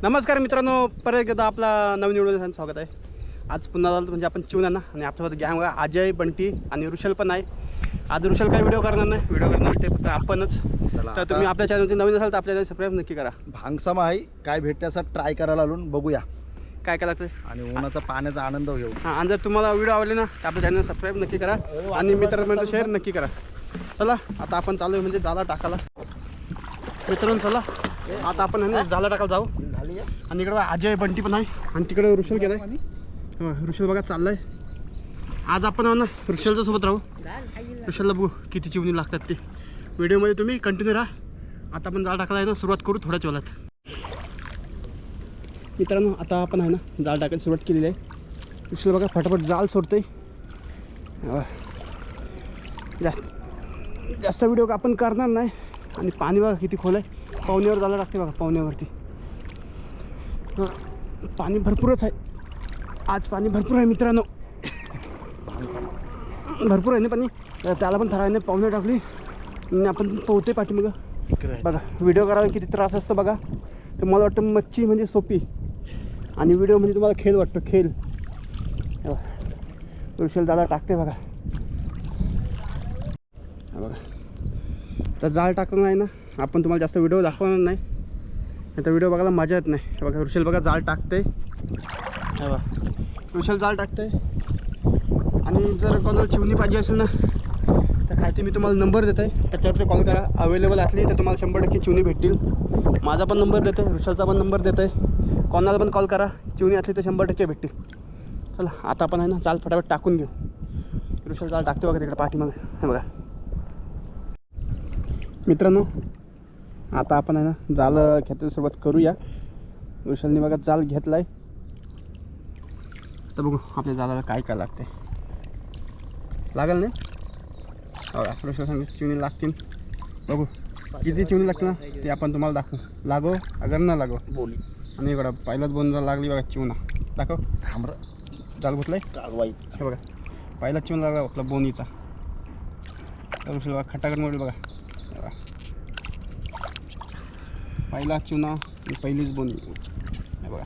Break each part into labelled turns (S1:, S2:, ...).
S1: नमस्कार मित्रांनो, परत एकदा आपला नवीन व्हिडिओ स्वागत आहे. आज पुन्हा झालं म्हणजे आपण चिवना ना आणि आपल्यासोबत गँग बघा, अजय, बंटी आणि ऋषल पण आहे. आज ऋषल काही व्हिडिओ करणार नाही, व्हिडिओ करणार ते फक्त आपणच. तर तुम्ही आपल्या चॅनलवरती नवीन असाल तर आपल्या चॅनल सबस्क्राईब नक्की करा.
S2: भांगसामा आहे काय भेटण्याचा ट्राय करायला आलो, बघूया
S1: काय करायचं
S2: आणि उन्हाचा पाण्याचा आनंद घेऊ.
S1: हां, आणि जर तुम्हाला व्हिडिओ आवडले ना तर आपल्या चॅनल सबस्क्राईब नक्की करा आणि मित्रांपर्यंत शेअर नक्की करा. चला आता आपण चालू आहे म्हणजे जाला टाकायला. मित्रांनो चला आता आपण आहे ना जाला टाकायला जाऊ.
S2: झाली
S1: आणि इकडे अजय, बंटी पण आहे आणि तिकडे ऋषल गेलाय. ऋषल बघा चाललाय. आज आपण ना ऋषलच्या सोबत राहू. ऋषलला बघू किती चिवणी लागतात ते. व्हिडिओमध्ये तुम्ही कंटिन्यू राहा. आता आपण जाळ टाकायला आहे ना सुरुवात करू थोड्याच वेळात. मित्रांनो आता आपण आहे ना जाळ टाकायला सुरुवात केलेली आहे. ऋषल बघा फटाफट जाळ सोडतंय. जास्त व्हिडिओ आपण करणार नाही. आणि पाणी बघा किती खोल आहे. पावण्यावर जाळं टाकते बघा, पावण्यावरती पाणी भरपूरच आहे. आज पाणी भरपूर आहे मित्रांनो, भरपूर आहे ना पाणी. त्याला पण थराने पाहुणे टाकली आणि आपण पोहते पाठी. मग बघा व्हिडिओ करायला किती त्रास असतो बघा. तर मला वाटतं मच्छी म्हणजे सोपी आणि व्हिडिओ म्हणजे तुम्हाला खेळ वाटतो, खेळ. ऋषल दादा टाकते बघा. बघा तर जाळ टाकलं नाही ना आपण तुम्हाला जास्त व्हिडिओ दाखवणार नाही, तर व्हिडिओ बघायला मजा येत नाही. बघा ऋषल बघा जाळ टाकते. बघा ऋषल जाळ टाकते. आणि जर कोणाला चिवणी पाहिजे असेल ना तर खालती मी तुम्हाला नंबर देत आहे, त्याच्यावरती कॉल करा. अवेलेबल असली तर तुम्हाला 100% चिवणी भेटतील. माझा पण नंबर देतो आहे, ऋषलचा पण नंबर देतो आहे. कोणाला पण कॉल करा, चिवणी असली तर 100% भेटतील. चला आता आपण आहे ना जाळ फटाफट टाकून घेऊ. ऋषल जाळ टाकते बघा तिकडे पाठीमागे. हे बघा मित्रांनो आता आपण आहे ना जाल घ्यायला सुरुवात करूया. ऋषलने बघा जाल घेतला आहे. तर बघू आपल्या जालाला काय काय लागते. लागेल नाही बघा. ऋषल सांगितलं चिवणी लागतील. बघू किती चिवणी लागते ना ते आपण तुम्हाला दाखवू. लागो अगर ना लागो बोली. आणि बघा पहिलाच बोन जाल लागली बघा चिवणा. दाखव
S2: थांबर
S1: जाल गुतलाय
S2: कालवाई.
S1: हे बघा पहिला चिवण लागला आपला बोनीचा. तर ऋषल बघा खटाखट मोडली बघा. पहिला चिवणा आणि पहिलीच बोनी. हे बघा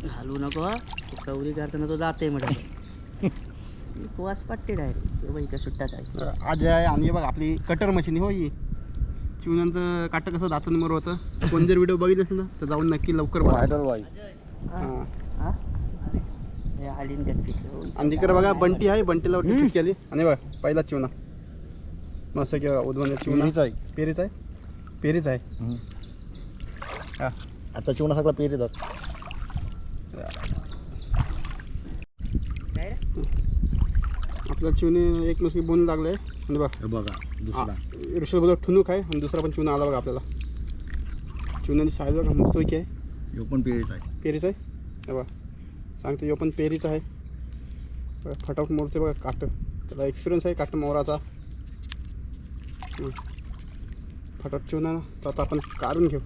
S3: घालू नको सवरी करताना तो जाते म्हटलं. वास पट्टे डायरेक्ट बाई का सुट्टाच आहे.
S1: आज आहे. आणि बघा आपली कटर मशीन हो ही. चिवण्यांचं काटं कसं दातून मर होतं. कोण जर व्हिडिओ बघितलं असेल ना तर जाऊन नक्की लवकर बघा.
S2: व्हायरल वाई.
S1: हां
S3: आलीन त्यात.
S1: आणि तिकडे बघा बंटी आहे. बंटीला टिकीट केली. आणि बघा पहिला चिवणा मस्त किंवा उद्वन चिवणा
S2: पेरीच आहे.
S1: पेरीच आहे. पेरीच आहे. हां
S2: आता चिवणा सगळा पेरी जात.
S1: आपल्या चिवणी एक मस्की बोन लागलं आहे. आणि बघा
S2: बघा दुसरा
S1: ऋषल बघा ठुणूक आहे आणि दुसरा पण चिवणा आला बघा आपल्याला. चिवण्याची साईज बघा मस्तपैकी आहे.
S2: ह्यो पण पेरीच आहे.
S1: पेरीच आहे. हे बघा सांगते यो पण पेरीच आहे. बघा फटाफट मोडते बघा काटं. त्याला एक्सपिरियन्स आहे काटं मोराचा. फटाफट चिवणा ना तर आता आपण काढून घेऊ.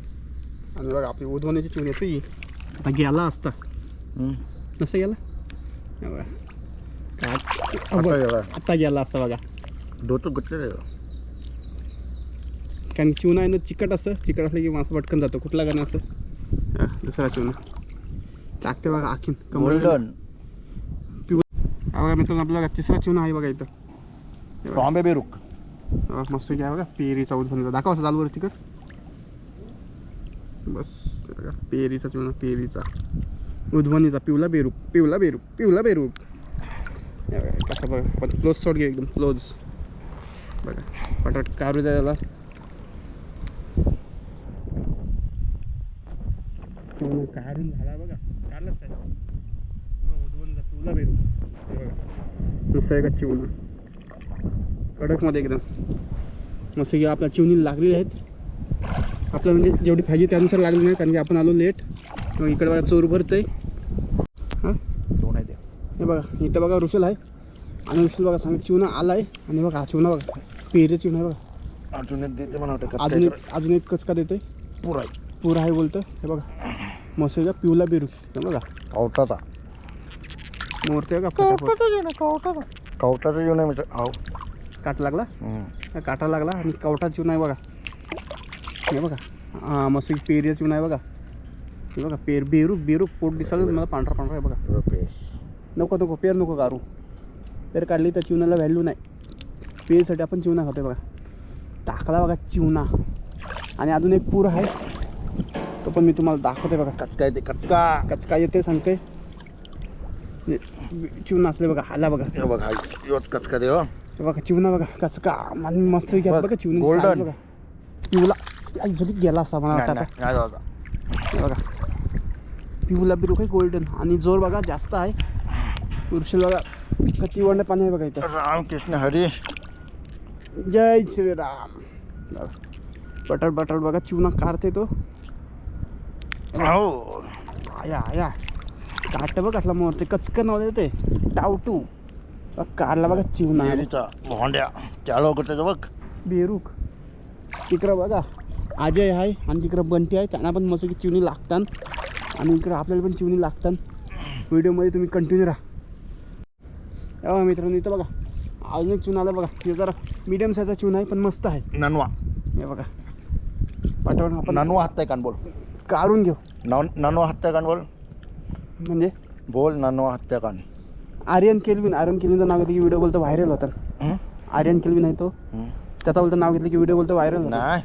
S1: आणि बघा आपली उधवण्याची चिवणी येते ही. आता गेला असता नसं गेला. हे बघा आता गेला असता बघा.
S2: डोचं गुटलेलं.
S1: कारण चिवणा आहे ना चिकट असतं. चिकट असलं की माणसं पटकन जातं. कुठला गाणं असं. हां दुसरा चिवणा टाकते बघा आखीन
S2: गोल्डन
S1: बघा मित्रांनो आपला बघा तिसरा चिवणा आहे बघा इथं.
S2: टॉम्बे बेरूक
S1: मस्त घ्या बघा पेरीचा उद्भवचा दाखवा असं चालूवर तिकड. बस बघा पेरीचा चिवणा. पेरीचा उद्भवणीचा पिवला बेरूक. पिवला बेरूक. पिवला बेरूक. कसं बघा पण क्लोज शॉट घ्या एकदम क्लोज. बघा फटाफट काढू द्या त्याला. काढून झाला बघा. काढलाच काय उद्भवणीचा पिवला बेरूक. हे बघा नुसतं एका चिवणा कडकमध्ये एकदम मस्त की आपल्या चिवणी लागलेली आहेत. आपलं म्हणजे जेवढी पाहिजे त्यानुसार लागली नाही कारण की आपण आलो लेट. मग इकडे बघा चोर भरतंय. हां
S2: दोन आहे.
S1: हे बघा इथं बघा ऋषल आहे. आणि ऋषल बघा सांग चिवणा आला आहे. आणि बघा हा चिवणा बघा पेरे चिवणा बघा.
S2: अजून एक देते म्हणा
S1: अजून एक कचका देते.
S2: पुरा आहे.
S1: पुरा आहे बोलतं. हे बघा मस्त का पिवला बेरूक. हे बघा
S2: कवटाचा
S1: मोरते का फटाफट.
S2: कवटाचा येऊ नये.
S1: काटा लागला
S2: हम्म.
S1: काटा लागला आणि कवटा चिवणा आहे बघा. हे बघा हां मस्त पेरिया चिवणा आहे बघा. हे बघा बेरूक बेरूक पोट दिसायला मला पांढरा पांढरा आहे बघा.
S2: रुपये.
S1: नको नको पेर नको काढू. पेर काढली तर चिवण्याला व्हॅल्यू नाही. पेरसाठी आपण चिवणा खातोय बघा. टाकला बघा चिवणा. आणि अजून एक पूर आहे तो पण मी तुम्हाला दाखवते बघा.
S2: कचका येते कचका.
S1: कचका येते सांगते. चिवणा असले बघा आला बघा.
S2: हे बघ हा योच कचका दे हो.
S1: हे बघा चिवणा बघा कचका आणि मस्त घ्या बघा चिवणा
S2: Golden.
S1: बघा. पिवला झोपी गेला असा मला वाटतं.
S2: नाही जाऊ आता.
S1: हे बघा पिवला बिरू काही गोल्डन आणि जोर बघा जास्त आहे. पुरुषाला बघा किती वडणं पाणी आहे बघा इथं.
S2: रामकृष्ण हरी.
S1: जय श्रीराम. बटर बटर बघा चिवणा काढते तो.
S2: हो
S1: आया आया काट बघ असला मोरते कचकन नाव ते टावटू काढला बघा चिवणा.
S2: पेरीचा भोंड्या त्याला त्याचं बघ.
S1: बेरूक तिकडं बघा अजय आहे आणि तिकडं बंटी आहे. त्यांना पण मस्त की चिवणी लागतात आणि इकडं आपल्याला पण चिवणी लागतात. व्हिडिओमध्ये तुम्ही कंटिन्यू राहा. बघा मित्रांनो इथं बघा अजून एक चिवणा आला बघा. हे जरा मीडियम साईजचा चिवणा आहे पण मस्त आहे.
S2: ननवा.
S1: हे बघा पाठवून आपण
S2: ननवा हात कान बोल.
S1: काढून घेऊ.
S2: ननवा हात कान बोल.
S1: म्हणजे
S2: बोल ननवा हात कान.
S1: आर्यन केल्विनचं नाव घेतलं की व्हिडिओ बोलतो व्हायरल होतात. आर्यन केल्विन आहे तो. त्याचा बोलतं नाव घेतलं की व्हिडिओ बोलतो व्हायरल होतात.
S2: नाही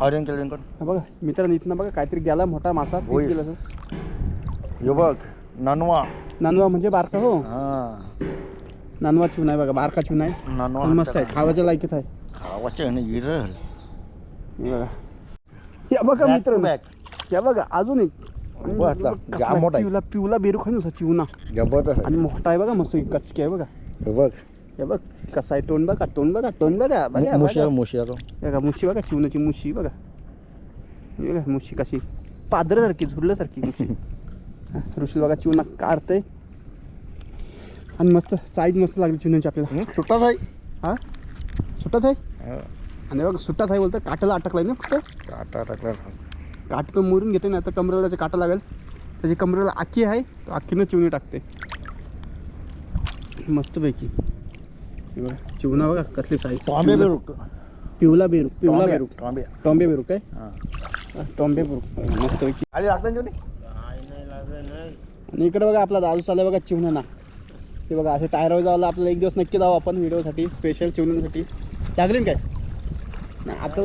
S2: आर्यन केलं कोण.
S1: हा बघा मित्रांनो इथनं बघा काहीतरी गेला मोठा मासा
S2: होय.
S1: गेला
S2: यो बघ ननवा.
S1: नानवा म्हणजे बारका हो.
S2: हा
S1: नानवा चिवणा आहे बघा बारका चिवणा आहे.
S2: ननवा
S1: पण मस्त आहे खावायच्या लायकीत आहे.
S2: खावाचे आणि गिरल.
S1: हे बघा या बघा मित्रांनो या बघा अजून एक
S2: बघ आता, जाम मोठा आहे.
S1: पिवला बेरूक आहे नुसता चिवणा
S2: जबरदस्त
S1: आणि मोठा आहे बघा मस्त कचकी आहे बघा.
S2: आहे. बघ
S1: हे बघ कसा आहे तोंड बघा बघा बघा
S2: मुशी
S1: बघा.
S2: मुशी तो.
S1: बघा मुशी बघा चिवणाची मुशी बघा. हे बघा मुशी कशी पादरासारखी झुरल्यासारखी मुशी. ऋषी बघा चिवणा काढते आणि मस्त साईज मस्त लागली चिवण्याची आपल्याला.
S2: सुट्टाच आहे.
S1: हा सुट्टाच आहे आणि बघा सुट्टाच आहे बोलतं काटाला अटकलाय ना फक्त.
S2: काटा टाकला.
S1: काट तो मोरून घेते ना आता कमरेला त्याचा काटा लागेल. त्याची कमरेला आखी आहे तो आखीनं चिवणी टाकते मस्तपैकी. हे बघा चिवणा बघा कसली साईज.
S2: टॉम्बे बेरूक.
S1: पिवला बेरूक
S2: टॉम्बे.
S1: टॉम्बे बेरूक काय
S2: हा
S1: टॉम्बे बेरूक मस्तपैकी.
S2: आली लागतं जेवणी.
S1: आणि इकडे बघा आपला दादू चालला बघा चिवण्याना. ते बघा असे टायरवर जावं आपल्याला एक दिवस नक्की जाऊ आपण व्हिडिओसाठी स्पेशल चिवण्यासाठी. लागले काय नाही आता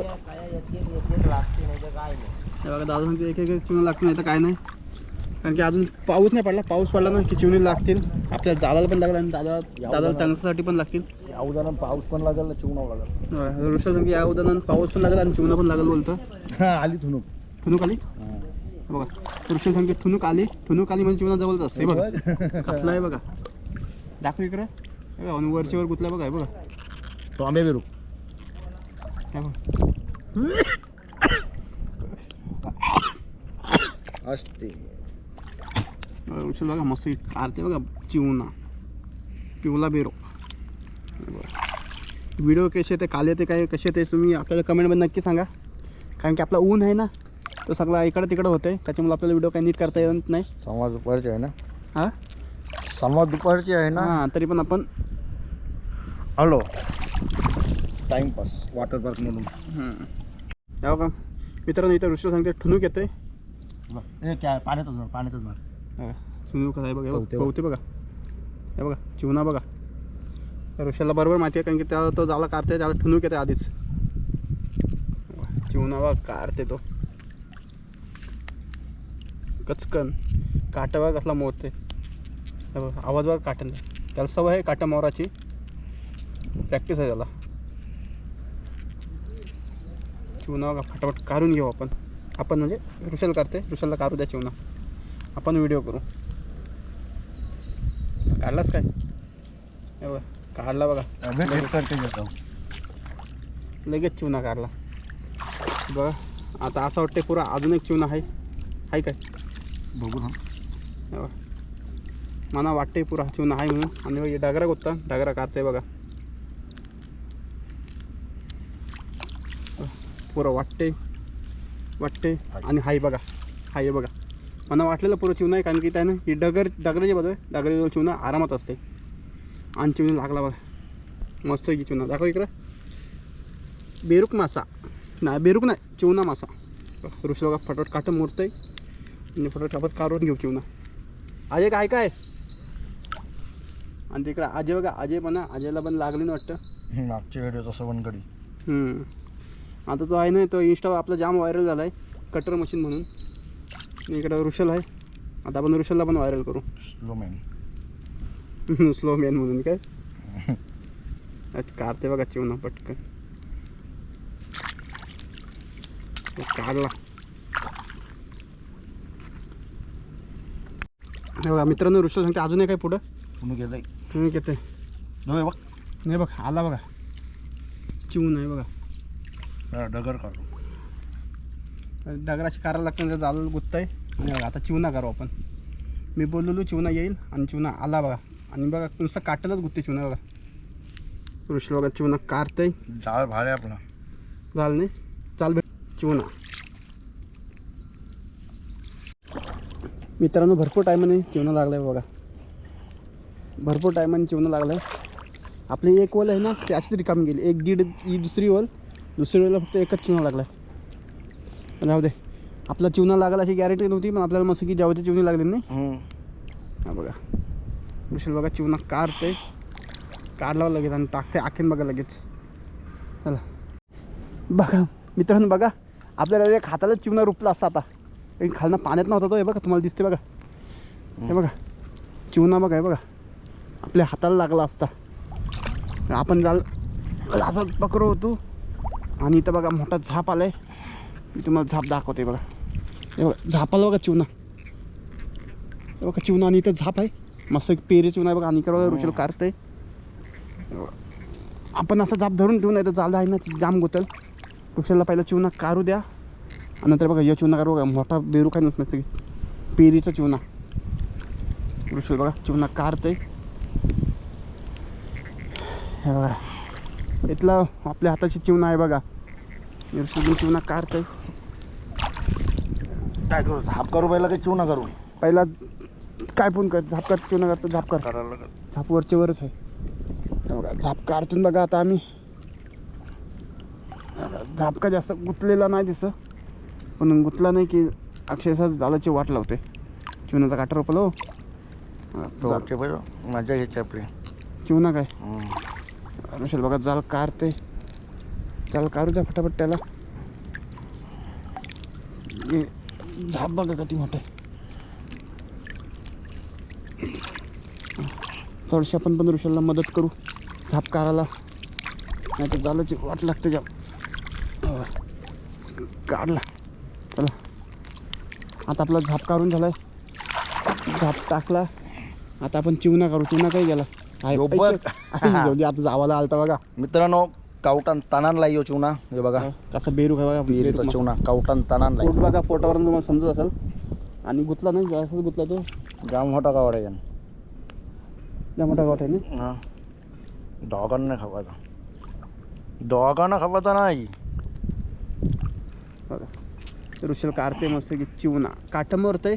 S1: हे बघा दादा सांगते एक एक चिवणी लागते नाही तर काय नाही. कारण की अजून पाऊस नाही पडला. पाऊस पडला ना की चिवणी लागतील. आपल्या जाळाला पण लागला आणि दादाला टंगसाठी पण लागतील.
S2: या उदाहरण पाऊस पण लागेल चिवणावं लागेल.
S1: ऋषा सांगते या उदाहरण पाऊस पण लागेल आणि चिवणा पण लागेल बोलतं.
S2: हा आली थुनूक.
S1: ठुणूक आली बघा. ऋषा सांगते ठुणूक आली म्हणजे चिवणा जवळच असते बघा. कसला आहे बघा दाखव इकडे. बघा आणि वरच्या वर गुतला बघा हे बघा
S2: टॉम्बे बेरूक.
S1: हे बघा.
S2: असते
S1: ऋषा बघा मस्त काढते बघा चिवणा पिवला बेरो. व्हिडिओ कसे येते काल येते काय कसे येते तुम्ही आपल्याला कमेंटमध्ये नक्की सांगा. कारण की आपला ऊन आहे ना तो सगळा इकडं तिकडं होतं आहे त्याच्यामुळे आपल्याला व्हिडिओ काही नीट करता येत नाही.
S2: समाज दुपारची आहे ना.
S1: हां
S2: समाज दुपारची आहे ना.
S1: हां तरी पण आपण
S2: हॅलो टाइमपास वॉटर पार्क म्हणून.
S1: यावं का मित्रांनो इथं ऋषा सांगते ठुणूक येते.
S2: हे काय पाण्यातच मार.
S1: ठुणूक आहे बघा
S2: पोहते
S1: पोहते बघा. हे बघा चिवणा बघा. ऋषाला बरोबर माहिती आहे कारण की त्याला तो जाला काढते त्याला ठुणूक येते आधीच. चिवणा बघा काढते तो कचकन. काटा बघा कसला मोरते. हे बघा आवाज बघा काट्यांचा. त्याला सवय आहे काटा मोराची. प्रॅक्टिस आहे त्याला. चिवणा बघा फटाफट काढून घेऊ आपण म्हणजे ऋषाला काढते. ऋषाला काढू द्या चिवणा. आपण व्हिडिओ करू. काढलाच काय हे बघा काढला बघा लगेच चिवणा काढला बघा. आता असं वाटते पुरा अजून एक चिवणा आहे काय
S2: बघू ना.
S1: हे बघा मला वाटते पुरा चिवणा आहे म्हणून. आणि बघा डागरा गोत्ता डागरा काढते बघा पुरा वाटते आणि हाय बघा हाय बघा. मला वाटलेलं पुरं चिवणा आहे कारण की त्यानं ही डगराची बाजू आहे. डगराची चिवणा आरामात असते आणि चिवणी लागला बघा. मस्त की चुना दाखव इकडं. बेरूक मासा नाही, बेरूक नाही, चिवना मासा. ऋषी बघा फटाफट काटं मोडतंय आणि फटाफट काढून घेऊ चिवना. अजय काय काय आणि तिकडं अजय बघा, अजय पण अजयला पण लागली ना वाटतं
S2: मागच्या व्हिडिओचा सवनगडी.
S1: आता तो आहे ना, तो इंस्टावर आपला जाम व्हायरल झाला आहे कटर मशीन म्हणून. इकडं ऋषल आहे, आता आपण ऋषलला पण व्हायरल करू.
S2: Slow man.
S1: स्लो मॅन म्हणून काय काढते बघा चिवना पटकन. काढला बघा मित्रांनो. ऋषल सांगते अजून आहे काय पुढं
S2: तुम्ही घेताय
S1: तुम्ही घेते
S2: बघ.
S1: नाही बघ आला बघा चिवून आहे बघा.
S2: डगर काढू.
S1: डगराशी कारायला लागतं त्याचं जाल गुत्त आहे. आणि बघा आता चिवना करू आपण. मी बोललो चिवना येईल आणि चिवना आला बघा. आणि बघा नुसतं काटायलाच गुत्ते चिवना बघा. ऋषल बघा चिवना काढतंय.
S2: जाळ भाडे आपला
S1: जाल नाही चाल भेट चिवना. मित्रांनो भरपूर टायमाने चिवना लागला आहे बघा. भरपूर टायमाने चिवना लागला आहे. आपली एक वल आहे ना ती अशीच रिकामी गेली. एक दीड ही दुसरी वेळेला फक्त एकच चिवना लागला आहे. जाऊ दे, आपला चिवना लागला अशी गॅरंटी नव्हती, पण आपल्याला मस्त की जेवायची चिवणी लागली नाही. हा बघा ऋषल बघा चिवना काढते, काढला लगेच आणि टाकते आखीन बघा लगेच. चला बघा मित्रांनो, बघा आपल्याला एक हाताला चिवना रुपला असता आता. एक खालनं पाण्यात नव्हता तो. हे बघा तुम्हाला दिसते बघा. हे बघा चिवना बघा. हे बघा आपल्या हाताला लागला असता. आपण जाल असं पकडू होतो आणि इथं बघा मोठा झाप आलाय. मी तुम्हाला झाप दाखवते बघा. हे बघा झापाला बघा चिवना. हे बघा चिवना आणि इथं झाप आहे मस्त एक पेरी चिवना आहे बघा. आणि बघा ऋषल काढतंय. आपण असं झाप धरून ठेवून नाही तर जाल आहे ना जाम गुतल. ऋषलला पहिला चिवना काढू द्या आणि नंतर बघा या चिवना काढू बघा. मोठा बेरू काय नसतं पेरीचा चिवना. ऋषल बघा चिवना काढतंय. हे बघा इथला आपल्या हाताची चिवना आहे बघा. ऋषल चिवना काढतंय.
S2: काय करू? झाप करू पहिला काही चिवना करू?
S1: पहिला काय पण कर, झाप कर चिवना करतो. झाप कर,
S2: करायला लागेल.
S1: झाप वरच आहे. हे बघा झाप काढतून बघा आता आम्ही. झाप का जास्त गुतलेला नाही दिसत, पण गुतला नाही की अक्षरशः जालाची वाट लावते. चिवनाचा काटा रोपला हो.
S2: मजा घ्यायची आपली.
S1: चिवना काय ऋषल बघा जाल काढते. त्याला काढू द्या फटाफट त्याला. झाप बघा किती मोठं आहे. थोडीशी आपण पण ऋषलला मदत करू झाप काढायला, नाही तर जालाची वाट लागते जाम. काढला. चला आता आपला झाप काढून झालाय. झाप टाकला. आता आपण चिवना काढू. चिवना काही गेला आता जावाला आलता बघा.
S2: मित्रांनो कावटान तानानला येऊ चिवना. हे बघा
S1: कसा बेरू आहे बघा.
S2: पेरीचा चिवना कावटान तानानला.
S1: पोट बघा पोटावरून तुम्हाला समजत असेल. आणि गुतला नाही जास्त गुतला तो.
S2: जाम मोठा कावड आहे.
S1: त्या मोठा गावठ आहे ना.
S2: हां डॉगांना खावायचा. डॉगांना खावायचा नाही
S1: बघा. ऋषल काढते मस्त की चिवना. काटा मरतंय.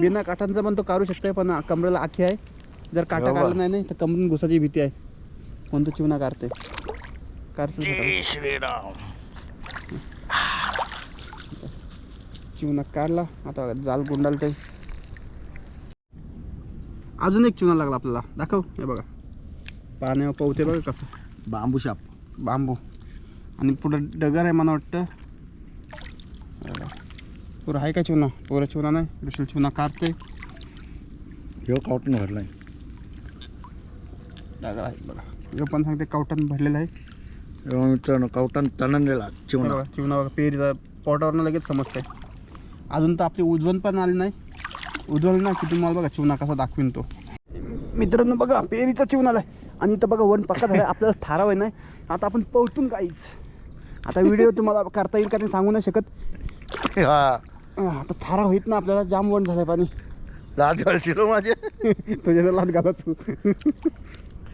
S1: बिना काठांचा पण तो काढू शकतोय, पण कमरेला आखी आहे. जर काटा काढला नाही तर कमरून घुसाची भीती आहे, म्हणून तो चिवना काढते.
S2: श्रीराम.
S1: चिवना काढला. आता जाल गुंडालतंय. अजून एक चिवना लागला आपल्याला. दाखव. हे बघा पाण्यावर पोहते बघा कसं.
S2: बांबू शाप.
S1: बांबू. आणि पुढं डगर आहे मला वाटतं. पुरं आहे का चिवना? पुरं चिवना नाही. ऋषल चिवना काढते.
S2: ह्यो कावटन भरलाय.
S1: डगर आहे बघा. ह्यो पण सांगते कावटान भरलेला आहे.
S2: मित्रांनो कावटान तानानलेला चिवना.
S1: चिवना बघा पेरीचा पोटावरनं लगेच समजतंय. अजून तर आपली उज्वल पण आली नाही. उज्वल ना की तुम्हाला बघा चिवना कसा दाखवीन तो. मित्रांनो बघा पेरीचा चिवना आलाय. आणि इथं बघा वन पक्का झाला. आपल्याला थाराव आहे नाही. आता आपण पळतून काहीच. आता व्हिडिओ तुम्हाला करता येईल का ते सांगू नाही शकत. आता थाराव होईत ना आपल्याला. जाम वन झालंय पाणी.
S2: लाज घालशील माझे.
S1: तुझ्या लाद घालाच.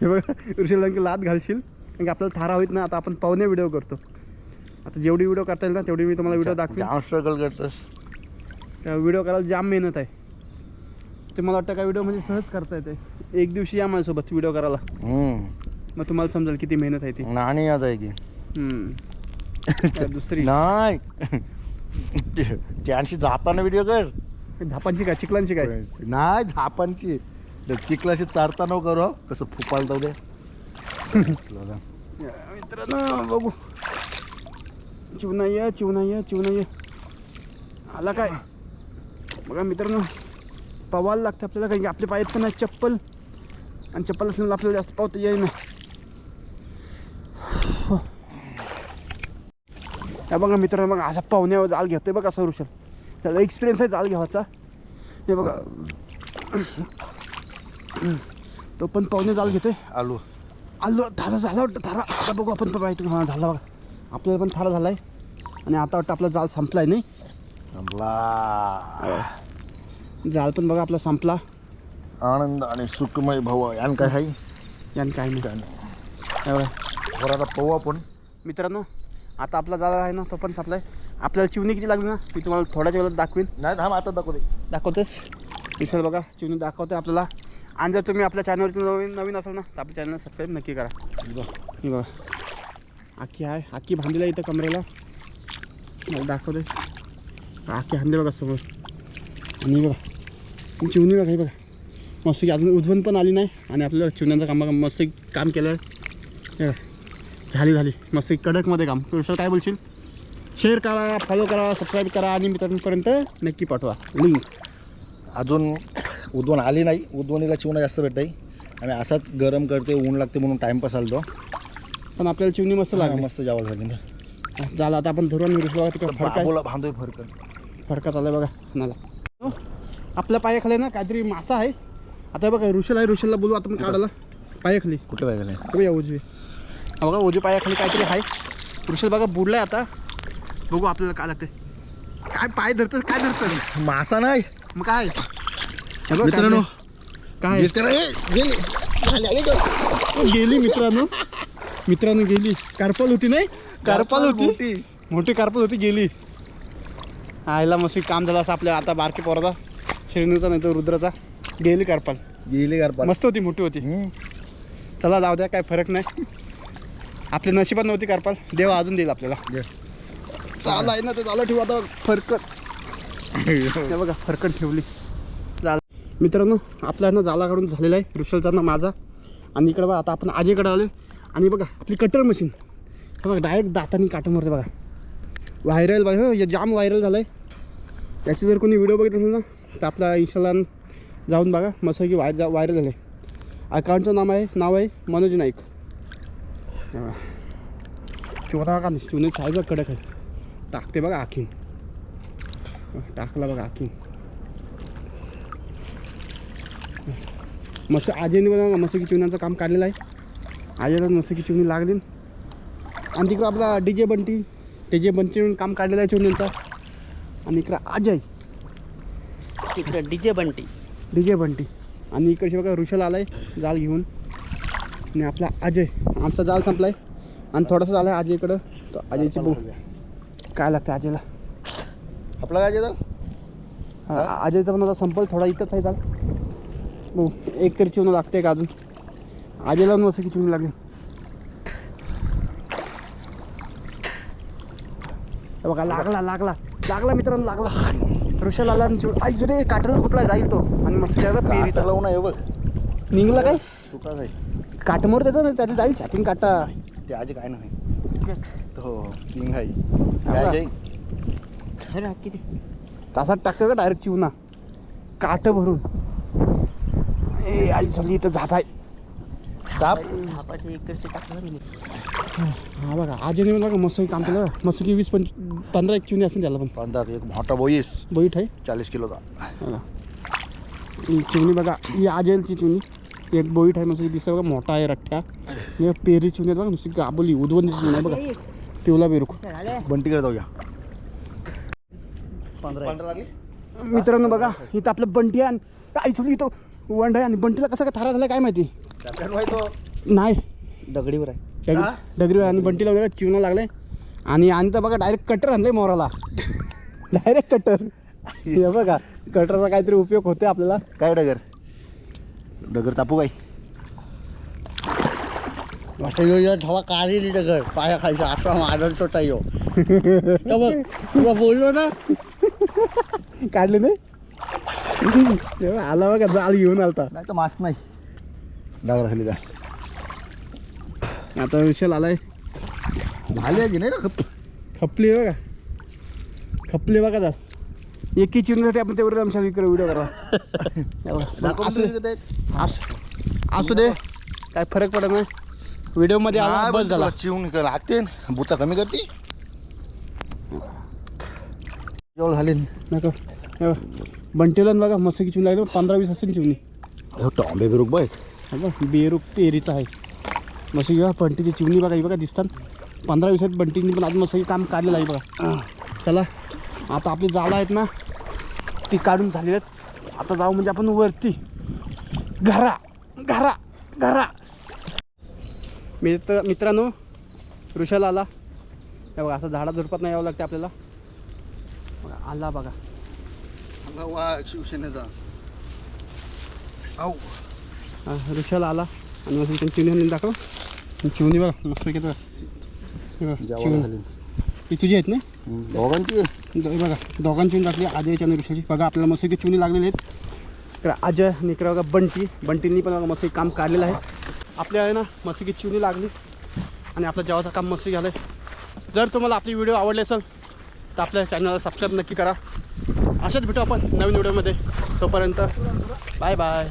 S1: हे बघा ऋषीला लाद घालशील कारण की आपल्याला थारा होईत ना. आता आपण पाहुणे व्हिडिओ करतो. आता जेवढी व्हिडिओ करता येईल ना तेवढी मी तुम्हाला व्हिडिओ दाखवेन.
S2: जाम स्ट्रगल करतोस.
S1: त्या व्हिडिओ करायला जाम मेहनत आहे. ते मला वाटतं का व्हिडिओ म्हणजे सहज करता येते. एक दिवशी या माझ्यासोबत व्हिडिओ करायला. मग तुम्हाला समजेल किती मेहनत आहे ती.
S2: नाणी आज आहे की
S1: तर दुसरी
S2: नाही त्यांशी जाताना व्हिडिओ कर.
S1: धापांची काय चिखलांची काय.
S2: नाही धापांची चिखलाशी चारताना करू कसं फुपाल जाऊ दे.
S1: मित्रांनो बघू. चिवना आला काय बघा मित्रांनो. पवायला लागतं आपल्याला, कारण की आपल्या पायात पण आहे चप्पल, आणि चप्पल असल्यामुळे आपल्याला जास्त पावता येईल नाही. हे बघा मित्रांनो, बघा असा पाहुण्यावर जाल घेतोय बघा असं ऋषभ. त्याला एक्सपिरियन्स आहे जाल घ्यावाचा. हे बघा तो पण पाहुणे जाल घेतोय.
S2: आलू
S1: थारा झाला वाटतं. थारा आता बघू आपण पण पाहिजे. हां झाला बघा, आपल्याला पण थारा झाला आहे. आणि आता वाटतं आपला जाल संपला आहे. नाही
S2: संपला
S1: जाल पण बघा आपला संपला.
S2: आनंद आणि सुखमय भाऊ यान काय आहे
S1: यानं काय नाही.
S2: काय नाही
S1: हे बघा
S2: वराला पाहू आपण.
S1: मित्रांनो आता आपला जाल आहे ना तो पण संपला आहे. आपल्याला चिवणी किती लागली ना मी तुम्हाला थोड्याच वेळात दाखवीन.
S2: नाही थांब आता दाखवते.
S1: दाखवतेस विशाल बघा चिवणी दाखवते आपल्याला. आणि जर तुम्ही आपल्या चॅनलवरती नवीन असाल ना तर आपल्या चॅनलला सबस्क्राईब नक्की करा. हे बघा आखी आहे, आखी बांधलेला इथं कमरेला. मला दाखवते आखी हांदे बघा समोर. आणि बघा चिवणी बघा, हे बघा मस्त की अजून उद्भवन पण आली नाही. आणि आपल्याला चिवण्यांचं काम बघा मस्त काम केलं आहे. झाली मस्त कडकमध्ये काम. विशाल काय बोलशील. शेअर करा, फॉलो करा, सबस्क्राईब करा आणि मित्रांपर्यंत नक्की पाठवा लिंक.
S2: अजून उद्वन आली नाही. उद्वनीला चिवणा जास्त भेटते. आणि असाच गरम करते, ऊन लागते म्हणून टाईमपास आलो.
S1: पण आपल्याला चिवणी मस्त लागली.
S2: मस्त जेवण झाली ना.
S1: झालं आता आपण धरून बघा तिकडे
S2: बाबूला बांधोय फरक.
S1: फडका चालू बघा नाला. आपल्या पायाखाली ना काहीतरी मासा आहे. आता बघा ऋषल आहे, ऋषलला बोलू आता आपण काढायला. पायाखाली
S2: कुठल्या पाहिजे
S1: बघूया उजवी. बघा उजवी पायाखाली काहीतरी आहे. ऋषल बघा बुडलाय आता. बघू आपल्याला काय लागते. काय पाय धरतं काय धरतं.
S2: मासा नाही
S1: मग काय
S2: मित्रांनो.
S1: काय गेली मित्रांनो गेली. कार्पल होती नाही. कार्पल होती, मोठी कार्पल होती, गेली. आईला मस्त काम झालं असं आपल्या आता बारकी पोराचा श्रेणूचा नाही तर रुद्राचा. गेली कार्पल. मस्त होती, मोठी होती. चला जाऊ द्या, काय फरक नाही. आपल्या नशिबात नव्हती कार्पल, देव अजून देईल आपल्याला. चाल आहे ना ते झालं ठेवू आता फरकत. हे बघा फरकत ठेवली. मित्रांनो आपला ना जाला काढून झालेला आहे ऋषलचा ना माझा. आणि इकडं बघा आता आपण आजीकडे आलो. आणि बघा आपली कटर मशीन हे बघा डायरेक्ट दातांनी काटं मारते बघा. व्हायरल बघा हो, जाम व्हायरल झालं आहे. याची जर कोणी व्हिडिओ बघितला असेल ना तर आपला इंस्टाला जाऊन बघा मस्त की व्हायरल झाले. अकाउंटचं नाव आहे मनोज नाईक. चिवणा बघा चिवणी साहेब कडक आहे. टाकते बघा आखीन. टाकला बघा आखीन. मस्त आजीने बघा मस्त की चिवण्यांचं काम काढलेलं आहे. आजीला मस्त की चिवणी लागली. आणि तिकडं आपला डीजे बंटी काम काढलेलं आहे चिवण्यांचा. आणि इकडं अजय,
S3: तिकडे डीजे बंटी. आणि
S1: इकडचे बघा ऋषल आलाय जाल घेऊन. आणि आपला अजय, आमचा जाल संपला आहे. आणि थोडासा झाला आहे अजयकडं. तर अजयची बघू काय लागतं अजयला.
S2: आपला काय जेवण.
S1: अजयचा पण आता संपल, थोडा इथंच आहे जाल. हो एक तरी चिवणं लागते का अजून. आजीला पण मस्त की चिवणी लागली. बघा लागला मित्रांनो लागला. ऋषल आला आणि आई जुने काठाला कुठला जाईल तो. आणि मस्त पेरीचा
S2: लावून आहे बघ.
S1: निघला काय
S2: सुका काय
S1: काटमोर त्याचं ना त्याची जाईल छातीन काटा.
S2: ते आजी काय नाही हो किंग आहे.
S3: किती
S1: तासात टाकतो का डायरेक्ट चिवणा काट भरून. ए आई सगळी इथं झाप आहे.
S3: धापाचे इकडचे टाकलं.
S1: हा बघा आजीने बघा मस्त काम केलं. मस्त की 20-15 एक चिवणी असेल त्याला पण.
S2: 15 एक मोठा बोईट
S1: आहे
S2: 40 किलोचा.
S1: ही चिवणी बघा ही आजेलची चिवणी. एक बोईट आहे मस्त दिसतं बघा मोठा आहे रठ्ठ्या. पेरी चिवणी बघा नुसती गाबोली उद्वनची चिवणी आहे बघा. पिवला बेरूक
S2: बंटीकडे जाऊया. 15 लागली
S1: मित्रांनो बघा इथं आपलं बंटी आहे. आई थोडी इथं वंड आहे. आणि बंटीला कसं काय थारा झाला काय माहिती नाही.
S2: दगडीवर आहे
S1: डगरीवर. आणि बंटीला वगैरे चिवणं लागले. आणि तर बघा डायरेक्ट कटर आणलंय मोराला. Direct cutter. हे बघा कटरचा काहीतरी उपयोग होते आपल्याला.
S2: काय डगर तापू काय आता यो धावा काढली घर पाया खायचा आता मारल तो टायो बघ तुला बोललो ना
S1: काढले नाही तेव्हा आला बघा जाल घेऊन आलता.
S2: नाही तर मास नाही डागर खाली जा
S1: आता विशाल आलाय.
S2: झाली की नाही ना
S1: खपली बघा खपली बघा जा एकी चिरण्यासाठी आपण तेवढं आमच्या व्हिडिओ करा. असू दे काय फरक पडत नाही व्हिडिओमध्ये आला बस झाला.
S2: चिवून लागते बुचा कमी करते जेवढ झाली
S1: नको बंटेला बघा मस्त चिवून लागले 15-20 असेल चिवणी.
S2: टॉम्बे बिरुक बघ
S1: बेरूक तेरीचा आहे मस्त बघा बंटीची चिवणी बघा ही बघा दिसतात 15-20 बंटीनी पण आज मस्त काम काढलेलं आहे बघा. चला आता आपली जाळं आहेत ना ती काढून झाली आहेत. आता जाऊ म्हणजे आपण वरती घरा घरा घरा. मित्रांनो ऋषाला आला हे बघा असं झाडा झुडपात नाही यावं लागते आपल्याला. बघा आला बघा
S2: वा शिवसेनेचा आऊ
S1: ऋषाला आला आणि मग त्यांनी चिवणी आणून दाखव. चिवणी बघा मस्त घेतो चिवणी ती तुझी आहेत ना
S2: दोघांची
S1: बघा दोघांची टाकली अजयची आणि ऋषाची. बघा आपल्याला मस्त चिवणी लागलेली आहेत. तर अजय निकरा बघा बंटींनी पण बघा मस्त काम काढलेलं आहे. आपल्या आहे ना मस्त चिवणी लागली आणि आपलं जेवाचं काम मस्त झालं आहे. जर तुम्हाला आपली व्हिडिओ आवडली असेल तर आपल्या चॅनलला सबस्क्राईब नक्की करा. अशाच भेटू आपण नवीन व्हिडिओमध्ये. तोपर्यंत बाय बाय.